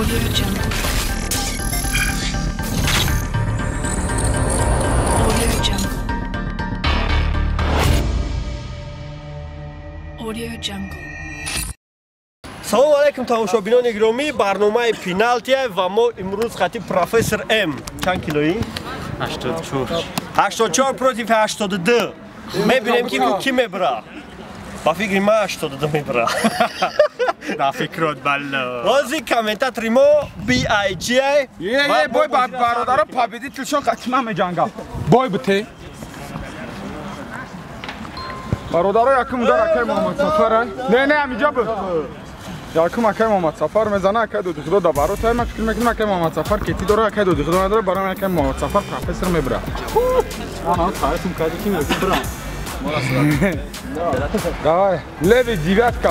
салом алайкум тамошобинони гиромӣ, барномаи пеналтия ва мо имрӯз хати профессор М. Чанд килоӣ? 84. 84 против 82. Мебинем ки мебра. Ба фикри ман 82 мебра. Да фикрот балло. Рози комментатори мо BIG. бой бародаро победителшон қатима меҷангад. Бой бите. бародаро якум дар акай Муҳаммад Сафар. Не амиҷа бу. якум акай Муҳаммад Сафар мезана акай доди худо да баро тай фикр мекунам акай Муҳаммад Сафар кети дора акай доди худо надора барам акай Муҳаммад Сафар профессор мебра. Ана тарафим кади ки мебра. Давай, левый девятка.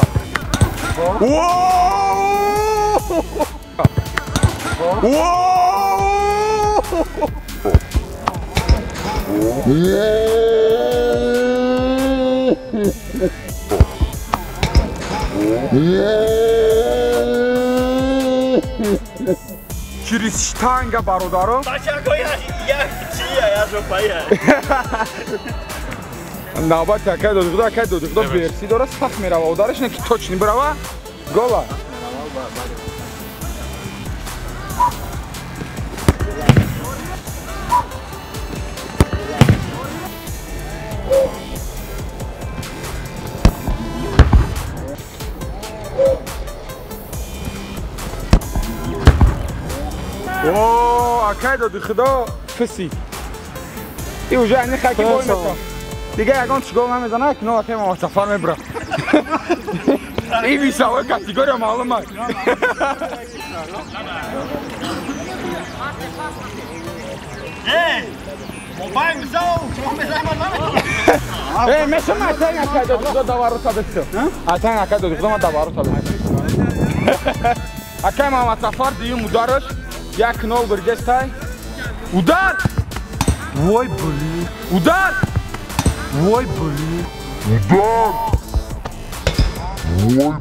Через штанга бародаро. Навбат акай доди худо берси дора сахт мерава удараш не ки точни брава гола акай доди худо фиси и уже они хаки бой мекунад دیگه یکان چگاه نمیزنه که نو اکیم آمد سفر میبره این بیساوه کاتگوری معلوم هست موبایل میزاو شما میزنم میشه من اتنگ اکای دو خدا دوارو تابستو اتنگ اکای دو خدا من دوارو تابستو اکیم آمد سفر دیگه مدارش یک نول برگستای udar وای بلی udar Vay boli. Udar. Vay boli.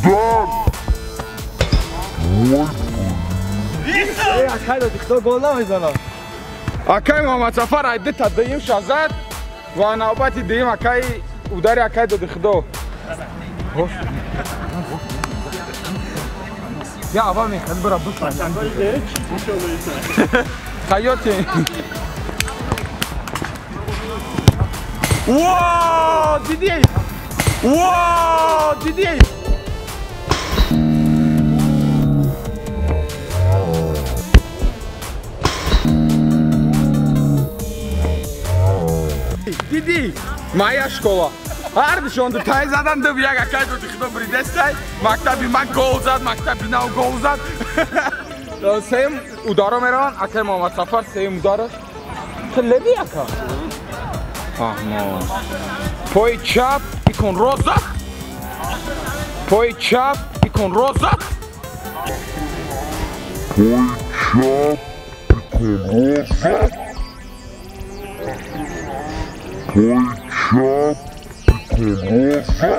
Udar. Vay boli. Akay do dikto gol namizana. Akay Muhammad Safar aydı tadayım şazat. Ve navbati deyim akay udar akay do dikto. Hoş. Ya avami hadi bırak bu sen. Kayote. Wow, Didier! Wow, Didier! Didi, moja szkoła. Harbiš onda taj zadan da bi ja ga kažu da ih dobri destaj. Maktabi ma gol zad, maktabi na gol zad. Sejim udaro meran, akaj Muhammad Safar sejim udaro. Lebi jaka? Poi chap i con rosa. Poi chap i con rosa. Poi chap i con rosa. Poi chap i con rosa.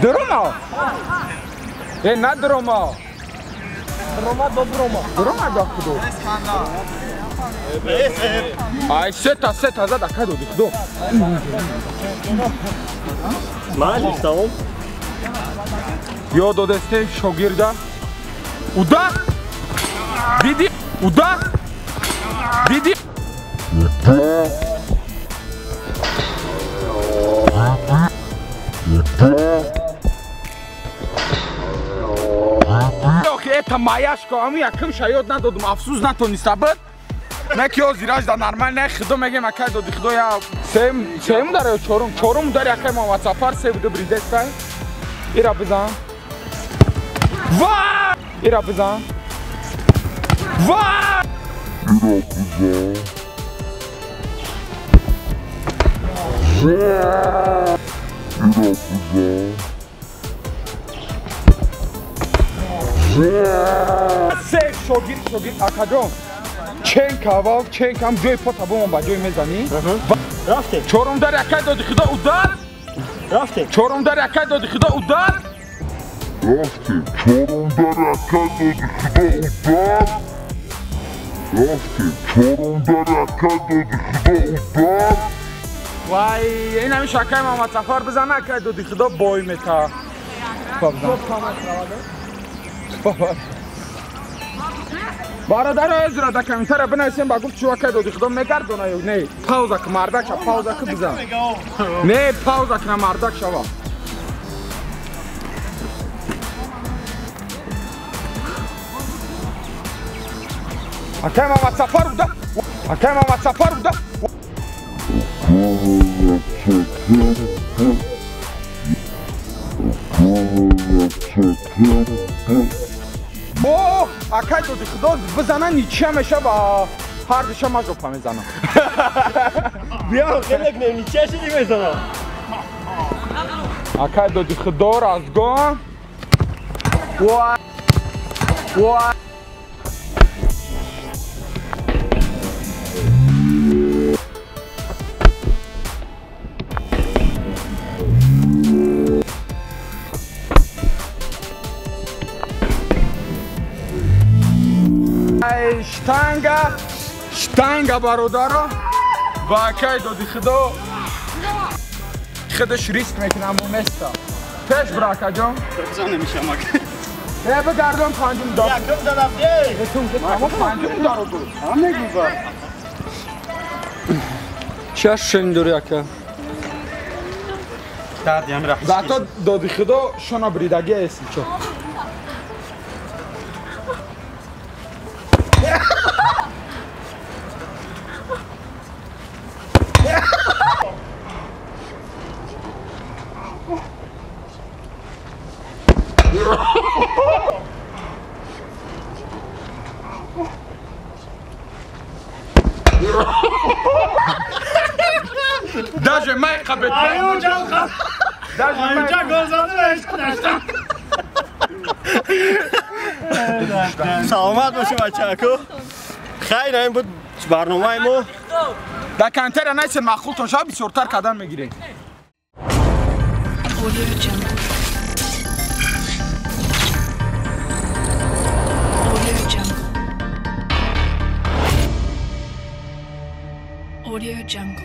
Droma. Na droma. Droma do droma. Droma do kudo. Ay seta zad akay do dikdo. Mali tamam. Yo do deste shogirda. Udar. Didi. Udar. Didi. Yok eta mayaşko ami yakım şayot nadodum afsuz natonistabet. من که زیراش در نرمال نه خدا میگم اکای دو خدا یا سیم داره چورم داره اکای محمد سفر سه بوده بریده است ایرا بزن وای ایرا بزن وای سه شوگیر اکادون چین کاواو چین کام جوی پتا بوم با جوی میزنی رفته چورم در اکای دو خدا udar رفته چورم در اکای دو خدا udar رفتیم چهارم درکت دادی خدا رفتیم چهارم درکت دادی خدا وای این همین شکای محمد سفر بزنه که دادی خدا بای میتا برادر از را در کمیتر بنویسیم با گفت چوکه دادی خدا میگردونه یا نه پاوزا که مردک شا پاوزا که بزن نه پاوزا که مردک شوا اکه محمد سفر بوده اکه محمد سفر بوده اوه اکه دادی خدا بزنه نیچه میشه و هر دیشه ما گفت میزنم بیا خیلی نمی چه شدی میزنم اکه دادی خدا رازگان وای وای شتنگا برادرها و اکه دادی خدا خودش ریسک میکنم و مستا پیش برا اکه جان بزن نمیشه مگه بگردم پنجم دار یکم زدم اما پنجم دارو بود همه گوبر چه شنیداری اکه دردی هم رفت زتا دادی خدا شنا بریدگی ایسی چو Даже майка бетон. اینجا گل زده بهش نشتم سلامت باشه بچه‌کو خیلی این بود برنامه ما در کنتر نیست مخلوط تون شب بسیارتر قدم میگیره Audio Jungle.